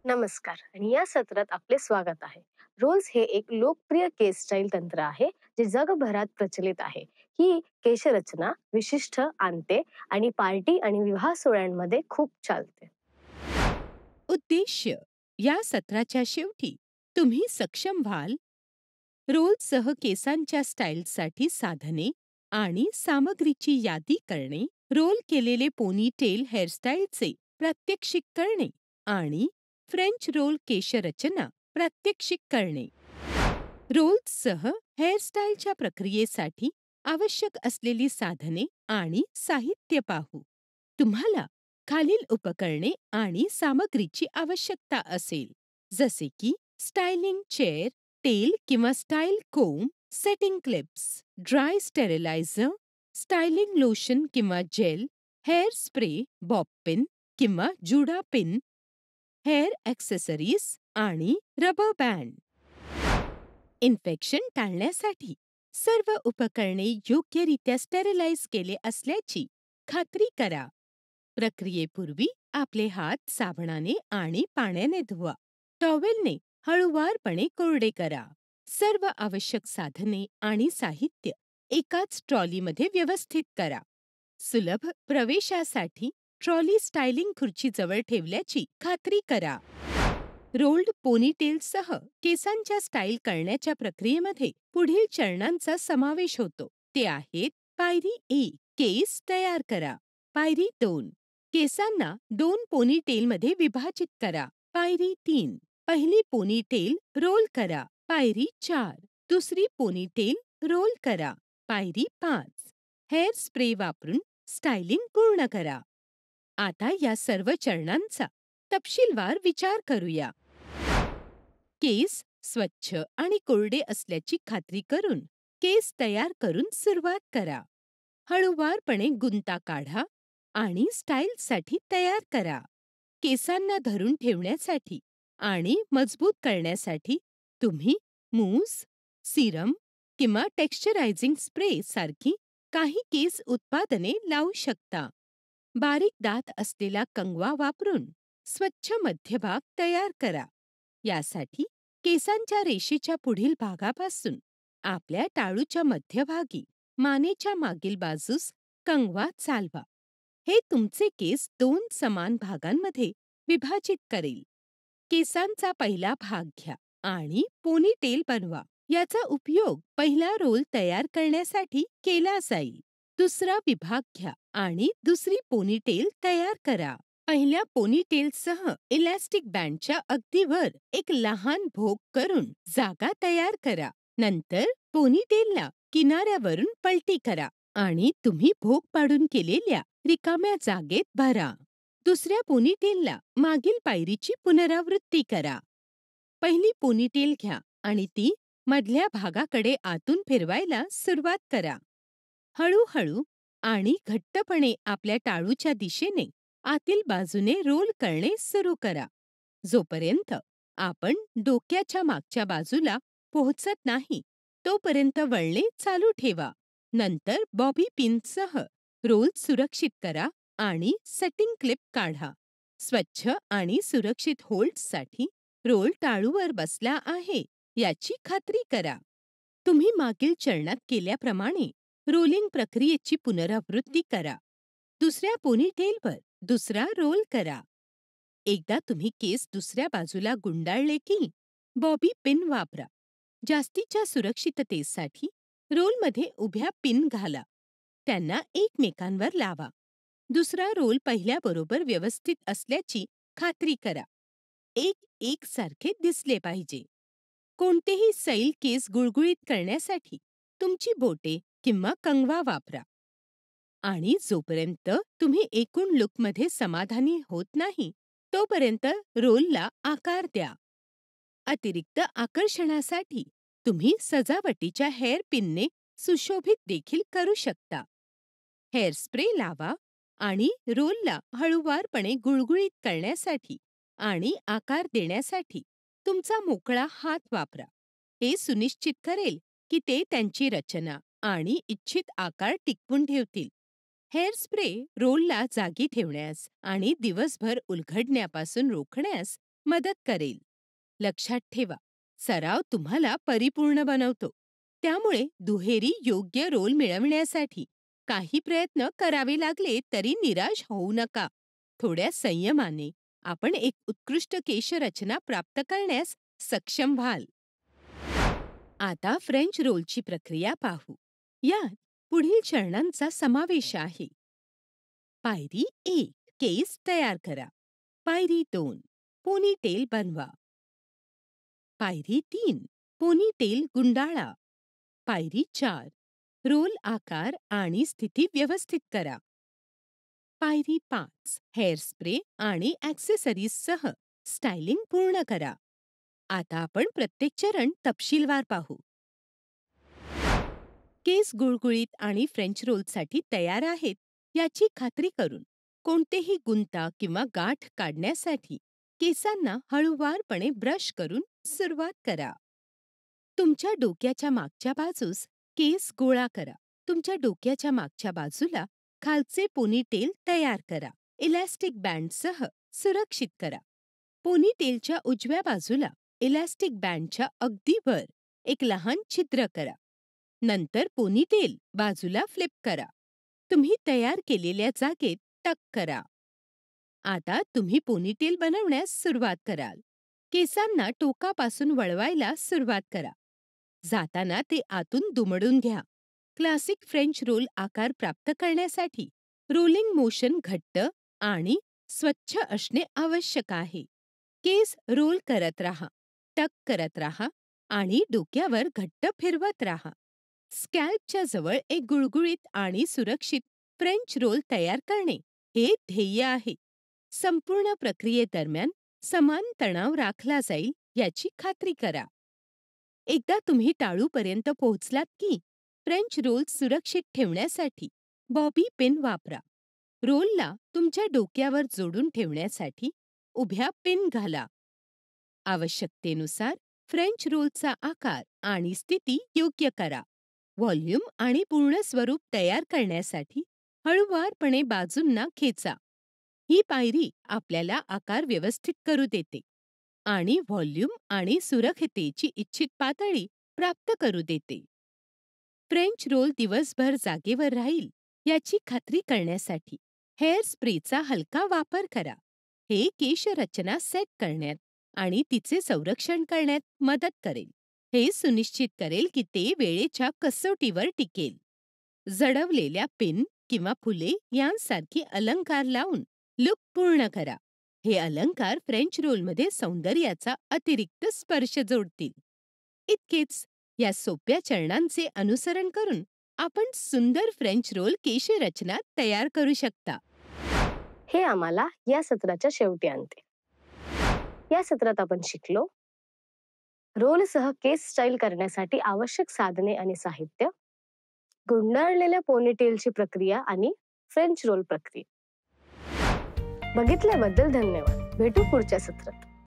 नमस्कार आणि या सत्रात आपले स्वागत आहे. रोल्स हे एक लोकप्रिय केस स्टाईल तंत्र आहे जे जगभरात प्रचलित आहे. ही केशरचना विशिष्ट आणते आणि पार्टी आणि विवाह सोहळ्यांमध्ये खूप चालते. उद्देश्य या सत्राच्या शेवटी तुम्ही सक्षम व्हाल रोलसह केसांच्या स्टाईलसाठी साधने आणि सामग्रीची यादी करणे, रोल केलेले पोनीटेल हेअरस्टाईलचे प्रात्यक्षिक करणे आणि फ्रेंच रोल केशरचना प्रात्यक्षिक करणे. रोल्ससह हेअरस्टाईलच्या प्रक्रियेसाठी आवश्यक असलेली साधने आणि साहित्य पाहू. तुम्हाला खालील उपकरणे आणि सामग्रीची आवश्यकता असेल, जसे की स्टायलिंग चेअर, तेल किंवा style comb, setting clips, dry steriliser, styling lotion किंवा gel, hair spray, bob pin किंवा जुडा पिन, हेअर ॲक्सेसरीज आणि रबर बँड. इन्फेक्शन टाळण्यासाठी सर्व उपकरणे योग्यरित्या स्टेरिलाइज केले असल्याची खात्री करा. प्रक्रियेपूर्वी आपले हात साबणाने आणि पाण्याने धुवा. टॉवेलने हळूवारपणे कोरडे करा. सर्व आवश्यक साधने आणि साहित्य एकाच ट्रॉलीमध्ये व्यवस्थित करा. सुलभ प्रवेशासाठी ट्रॉली स्टायलिंग खुर्चीजवळ ठेवल्याची खात्री करा. रोल्ड पोनीटेलसह केसांच्या स्टाईल करण्याच्या प्रक्रियेमध्ये पुढील चरणांचा समावेश होतो. ते आहेत: पायरी 1, केस तयार करा. पायरी 2, केसांना 2 पोनीटेलमध्ये विभाजित करा. पायरी 3, पहिली पोनीटेल रोल करा. पायरी 4, दुसरी पोनीटेल रोल करा. पायरी 5, हेअर स्प्रे वापरून स्टायलिंग पूर्ण करा. आता या सर्व चरणांचा तपशीलवार विचार करूया. केस स्वच्छ आणि कोरडे असल्याची खात्री करून केस तयार करून सुरुवात करा. हळूवारपणे गुंता काढा आणि स्टाईलसाठी तयार करा. केसांना धरून ठेवण्यासाठी आणि मजबूत करण्यासाठी तुम्ही मूस, सीरम किंवा टेक्स्चरायझिंग स्प्रे सारखी काही केस उत्पादने लावू शकता. बारीक दात असलेला कंगवा वापरून स्वच्छ मध्यभाग तयार करा. यासाठी केसांच्या रेषेच्या पुढील भागापासून आपल्या टाळूच्या मध्यभागी मानेच्या मागील बाजूस कंगवा चालवा. हे तुमचे केस 2 समान भागांमध्ये विभाजित करेल. केसांचा पहिला भाग घ्या आणि पोनीटेल बनवा. याचा उपयोग पहिला रोल तयार करण्यासाठी केला जाईल. दुसरा विभाग घ्या आणि दुसरी पोनीटेल तयार करा. पहिल्या पोनीटेलसह इलॅस्टिक बँडच्या अगदी वर एक लहान भोक करून जागा तयार करा. नंतर पोनीटेलला किनाऱ्यावरून पलटी करा आणि तुम्ही भोक पाडून केलेल्या रिकाम्या जागेत भरा. दुसऱ्या पोनीटेलला मागील पायरीची पुनरावृत्ती करा. पहिली पोनीटेल घ्या आणि ती मधल्या भागाकडे आतून फिरवायला सुरुवात करा. हळूहळू आणि घट्टपणे आपल्या टाळूच्या दिशेने आतील बाजूने रोल करणे सुरू करा. जोपर्यंत आपण डोक्याच्या मागच्या बाजूला पोहोचत नाही तोपर्यंत वळणे चालू ठेवा. नंतर बॉबी पिनसह रोल सुरक्षित करा आणि सेटिंग क्लिप काढा. स्वच्छ आणि सुरक्षित होल्डसाठी रोल टाळूवर बसला आहे याची खात्री करा. तुम्ही मागील चरणात केल्याप्रमाणे रोलिंग प्रक्रियेची पुनरावृत्ती करा. दुसऱ्या पोनीटेलवर दुसरा रोल करा. एकदा तुम्ही केस दुसऱ्या बाजूला गुंडाळले की बॉबी पिन वापरा. जास्तीच्या सुरक्षिततेसाठी रोलमध्ये उभ्या पिन घाला. त्यांना एकमेकांवर लावा. दुसरा रोल पहिल्याबरोबर व्यवस्थित असल्याची खात्री करा. एकसारखे दिसले पाहिजे. कोणतेही सैल केस गुळगुळीत करण्यासाठी तुमची बोटे किंवा कंगवा वापरा. आणि जोपर्यंत तुम्ही एकूण लुकमध्ये समाधानी होत नाही तोपर्यंत रोलला आकार द्या. अतिरिक्त आकर्षणासाठी तुम्ही सजावटीच्या हेअर पिनने सुशोभित देखील करू शकता. हेअर स्प्रे लावा आणि रोलला हळूवारपणे गुळगुळीत करण्यासाठी आणि आकार देण्यासाठी तुमचा मोकळा हात वापरा. हे सुनिश्चित करेल की ते त्यांची रचना आणि इच्छित आकार टिकवून ठेवतील. हेअर स्प्रे रोलला जागी ठेवण्यास आणि दिवसभर उलगडण्यापासून रोखण्यास मदत करेल. लक्षात ठेवा, सराव तुम्हाला परिपूर्ण बनवतो. त्यामुळे दुहेरी योग्य रोल मिळवण्यासाठी काही प्रयत्न करावे लागले तरी निराश होऊ नका. थोड्या संयमाने आपण एक उत्कृष्ट केशरचना प्राप्त करण्यास सक्षम व्हाल. आता फ्रेंच रोलची प्रक्रिया पाहू. यात पुढील चरणांचा समावेश आहे. पायरी 1, केस तयार करा. पायरी 2, पोनीटेल बनवा. पायरी 3, पोनीटेल गुंडाळा. पायरी 4, रोल आकार आणि स्थिती व्यवस्थित करा. पायरी 5, हेअर स्प्रे आणि ॲक्सेसरीजसह स्टायलिंग पूर्ण करा. आता आपण प्रत्येक चरण तपशीलवार पाहू. केस गुळगुळीत आणि फ्रेंच रोलसाठी तयार आहेत याची खात्री करून कोणतेही गुंता किंवा गाठ काढण्यासाठी केसांना हळूवारपणे ब्रश करून सुरुवात करा. तुमच्या डोक्याच्या मागच्या बाजूस केस गोळा करा. तुमच्या डोक्याच्या मागच्या बाजूला खालचे पोनीटेल तयार करा. इलॅस्टिक बँडसह सुरक्षित करा. पोनीटेलच्या उजव्या बाजूला इलॅस्टिक बँडच्या अगदी वर एक लहान छिद्र करा. नंतर पोनीटेल बाजूला फ्लिप करा. तुम्ही तयार केलेल्या जागेत टक करा. आता तुम्ही पोनीटेल बनवण्यास सुरुवात कराल. केसांना टोकापासून वळवायला सुरुवात करा. जाताना ते आतून दुमडून घ्या. क्लासिक फ्रेंच रोल आकार प्राप्त करण्यासाठी रोलिंग मोशन घट्ट आणि स्वच्छ असणे आवश्यक आहे. केस रोल करत राहा, टक करत राहा आणि डोक्यावर घट्ट फिरवत राहा. स्कॅल्पच्या जवळ एक गुळगुळीत आणि सुरक्षित फ्रेंच रोल तयार करणे हे ध्येय आहे. संपूर्ण प्रक्रियेदरम्यान समान तणाव राखला जाईल याची खात्री करा. एकदा तुम्ही टाळूपर्यंत पोहोचलात की फ्रेंच रोल सुरक्षित ठेवण्यासाठी बॉबी पिन वापरा. रोलला तुमच्या डोक्यावर जोडून ठेवण्यासाठी उभ्या पिन घाला. आवश्यकतेनुसार फ्रेंच रोलचा आकार आणि स्थिती योग्य करा. व्हॉल्यूम आणि पूर्ण स्वरूप तयार करण्यासाठी हळूवारपणे बाजूंना खेचा. ही पायरी आपल्याला आकार व्यवस्थित करू देते आणि व्हॉल्यूम आणि सुरक्षिततेची इच्छित पातळी प्राप्त करू देते. फ्रेंच रोल दिवसभर जागेवर राहील याची खात्री करण्यासाठी हेअर स्प्रेचा हलका वापर करा. हे केशरचना सेट करण्यात आणि तिचे संरक्षण करण्यात मदत करेल. हे सुनिश्चित करेल की ते वेळेच्या कसोटीवर टिकेल. जडवलेल्या पिन किंवा फुले यांसारखी अलंकार लावून लुक पूर्ण करा. हे अलंकार फ्रेंच रोलमध्ये सौंदर्याचा अतिरिक्त स्पर्श जोडतील. इतकेच. या सोप्या चरणांचे अनुसरण करून आपण सुंदर फ्रेंच रोल केशरचना तयार करू शकता. हे आम्हाला या सत्राच्या शेवटी आणते. या सत्रात आपण शिकलो रोलसह केस स्टाईल करण्यासाठी आवश्यक साधने आणि साहित्य, गुंडाळलेल्या पोनीटेलची प्रक्रिया आणि फ्रेंच रोल प्रक्रिया. बघितल्याबद्दल धन्यवाद. भेटू पुढच्या सत्रात.